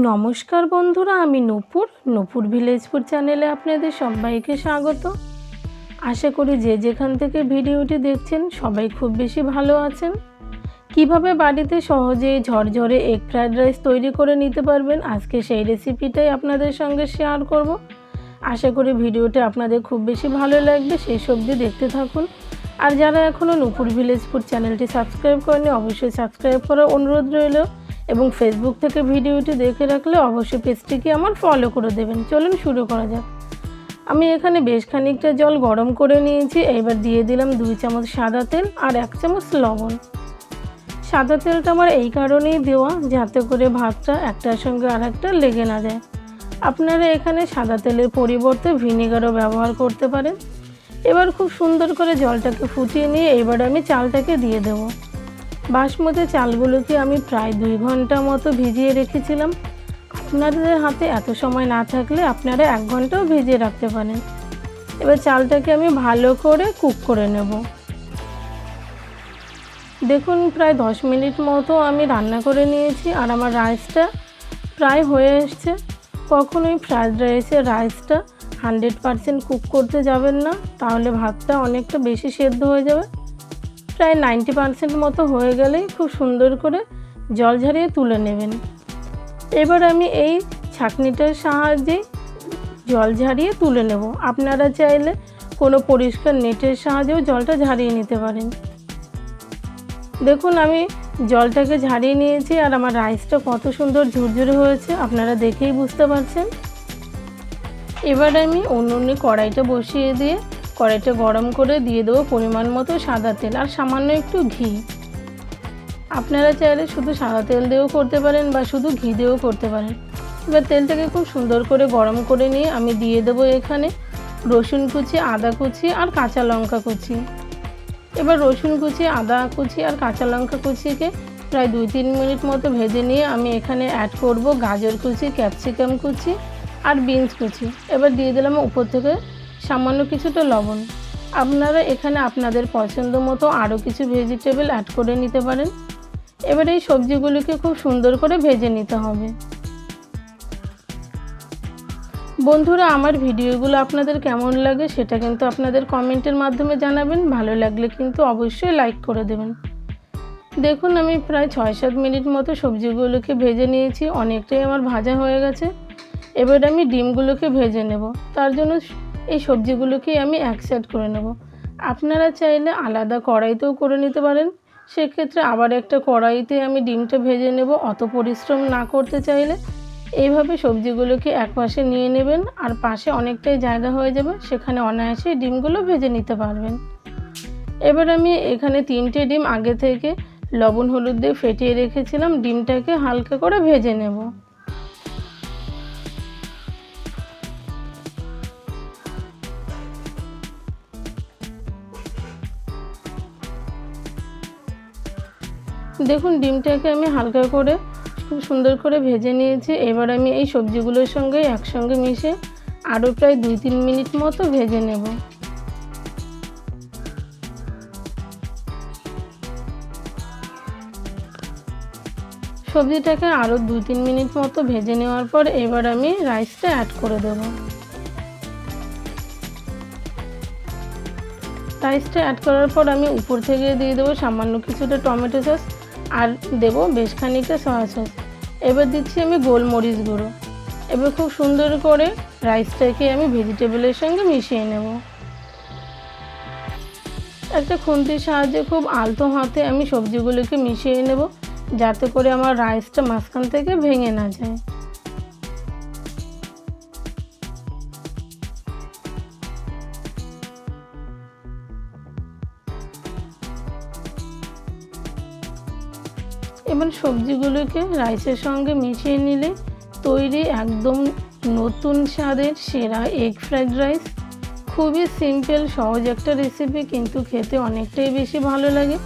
নমস্কার বন্ধুরা, আমি নূপুর ভিলেজ ফুড চ্যানেলে আপনাদের সবাইকে স্বাগত। আশা করি যে যেখান থেকে ভিডিওটি দেখছেন সবাই খুব বেশি ভালো আছেন। কিভাবে বাড়িতে সহজেই ঝরঝরে এগ ফ্রাইড রাইস তৈরি করে নিতে পারবেন, আজকে সেই রেসিপিটাই আপনাদের সঙ্গে শেয়ার করব। আশা করি ভিডিওটা আপনাদের খুব বেশি ভালো লাগবে, সেই অবধি দেখতে থাকুন। আর যারা এখনও নূপুর ভিলেজ ফুড চ্যানেলটি সাবস্ক্রাইব করেনি অবশ্যই সাবস্ক্রাইব করার অনুরোধ রইল, এবং ফেসবুক থেকে ভিডিওটি দেখে রাখলে অবশ্যই পেজটিকে আমার ফলো করে দেবেন। চলুন শুরু করা যাক। আমি এখানে বেশ খানিকটা জল গরম করে নিয়েছি। এবার দিয়ে দিলাম 2 চামচ সাদা তেল আর 1 চামচ লবণ। সাদা তেলটা আমার এই কারণেই দেওয়া যাতে করে ভাতটা একটার সঙ্গে আর একটা লেগে না যায়। আপনারা এখানে সাদা তেলের পরিবর্তে ভিনেগারও ব্যবহার করতে পারেন। এবার খুব সুন্দর করে জলটাকে ফুটিয়ে নিয়ে এবার আমি চালটাকে দিয়ে দেবো। বাসমতি চালগুলোকে আমি প্রায় 2 ঘন্টা মতো ভিজিয়ে রেখেছিলাম। আপনাদের হাতে এত সময় না থাকলে আপনারা 1 ঘন্টাও ভিজিয়ে রাখতে পারেন। এবার চালটাকে আমি ভালো করে কুক করে নেব। দেখুন প্রায় 10 মিনিট মতো আমি রান্না করে নিয়েছি আর আমার রাইসটা প্রায় হয়ে এসছে। কখনোই ফ্রাইড রাইসটা 100% কুক করতে যাবেন না, তাহলে ভাতটা অনেকটা বেশি সেদ্ধ হয়ে যাবে। প্রায় 90% মতো হয়ে গেলেই খুব সুন্দর করে জল ঝরিয়ে তুলে নেবেন। এবার আমি এই ছাঁকনিটার সাহায্যে জল ঝরিয়ে তুলে নেব। আপনারা চাইলে কোনো পরিষ্কার নেটের সাহায্যেও জলটা ঝরিয়ে নিতে পারেন। দেখুন আমি জলটাকে ঝরিয়ে নিয়েছি আর আমার রাইসটা কত সুন্দর ঝুরঝুরে হয়েছে আপনারা দেখেই বুঝতে পারছেন। এবার আমি উনুনে কড়াইটা বসিয়ে দিয়ে কড়াইটা গরম করে দিয়ে দেবো পরিমাণ মতো সাদা তেল আর সামান্য একটু ঘি। আপনারা চাইলে শুধু সাদা তেল দিয়েও করতে পারেন বা শুধু ঘি দিয়েও করতে পারেন। এবার তেলটাকে খুব সুন্দর করে গরম করে নিয়ে আমি দিয়ে দেবো এখানে রসুন কুচি, আদা কুচি আর কাঁচা লঙ্কা কুচি। এবার রসুন কুচি, আদা কুচি আর কাঁচা লঙ্কা কুচিকে প্রায় 2-3 মিনিট মতো ভেজে নিয়ে আমি এখানে অ্যাড করব গাজর কুচি, ক্যাপসিকাম কুচি আর বিনস কুচি। এবার দিয়ে দিলাম উপর থেকে সামান্য কিছুটা লবণ। আপনারা এখানে আপনাদের পছন্দ মতো আরও কিছু ভেজিটেবল অ্যাড করে নিতে পারেন। এবার এই সবজিগুলোকে খুব সুন্দর করে ভেজে নিতে হবে। বন্ধুরা, আমার ভিডিওগুলো আপনাদের কেমন লাগে সেটা কিন্তু আপনাদের কমেন্টের মাধ্যমে জানাবেন। ভালো লাগলে কিন্তু অবশ্যই লাইক করে দেবেন। দেখুন আমি প্রায় 6-7 মিনিট মতো সবজিগুলোকে ভেজে নিয়েছি, অনেকটাই আমার ভাজা হয়ে গেছে। এবার আমি ডিমগুলোকে ভেজে নেব। তার জন্য এই সবজিগুলোকেই আমি এক সাইড করে নেব। আপনারা চাইলে আলাদা কড়াইতেও করে নিতে পারেন, সেক্ষেত্রে আবার একটা কড়াইতে আমি ডিমটা ভেজে নেব। অত পরিশ্রম না করতে চাইলে এইভাবে সবজিগুলোকে এক পাশে নিয়ে নেবেন আর পাশে অনেকটাই জায়গা হয়ে যাবে, সেখানে অনায়াসে ডিমগুলো ভেজে নিতে পারবেন। এবার আমি এখানে 3টে ডিম আগে থেকে লবণ হলুদ দিয়ে ফেটিয়ে রেখেছিলাম, ডিমটাকে হালকা করে ভেজে নেব। দেখুন ডিমটাকে আমি হালকা করে খুব সুন্দর করে ভেজে নিয়েছি। এবার আমি এই সবজিগুলোর সঙ্গে একসঙ্গে মিশে আরও প্রায় 2-3 মিনিট মতো ভেজে নেব। সবজিটাকে আরও 2-3 মিনিট মতো ভেজে নেওয়ার পর এবার আমি রাইসটা অ্যাড করে দেব। রাইসটা অ্যাড করার পর আমি উপর থেকে দিয়ে দেবো সামান্য কিছুটা টমেটো সস আর দেব বেশ খানিকটা সয়া সস। এবার দিচ্ছি আমি গোলমরিচ গুঁড়ো। এবার খুব সুন্দর করে রাইসটাকে আমি ভেজিটেবলের সঙ্গে মিশিয়ে নেব। একটা খুন্তির সাহায্যে খুব আলতো হাতে আমি সবজিগুলোকে মিশিয়ে নেব, যাতে করে আমার রাইসটা মাঝখান থেকে ভেঙে না যায়। এবার সবজিগুলোকে রাইসের সঙ্গে মিশিয়ে নিলে তৈরি একদম নতুন স্বাদের সেরা এগ ফ্রাইড রাইস। খুবই সিম্পল সহজ একটা রেসিপি, কিন্তু খেতে অনেকটাই বেশি ভালো লাগে।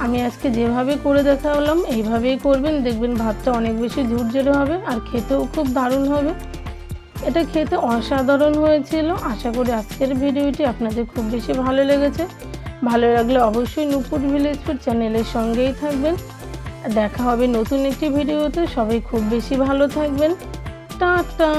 আমি আজকে যেভাবে করে দেখালাম এইভাবেই করবেন, দেখবেন ভাতটা অনেক বেশি ঝুরঝুরে হবে আর খেতেও খুব দারুণ হবে। এটা খেতে অসাধারণ হয়েছিল। আশা করি আজকের ভিডিওটি আপনাদের খুব বেশি ভালো লেগেছে। ভালো লাগলে অবশ্যই নূপুর ভিলেজ ফুড চ্যানেলের সঙ্গেই থাকবেন। দেখা হবে নতুন একটি ভিডিওতে। সবাই খুব বেশি ভালো থাকবেন। টাটা।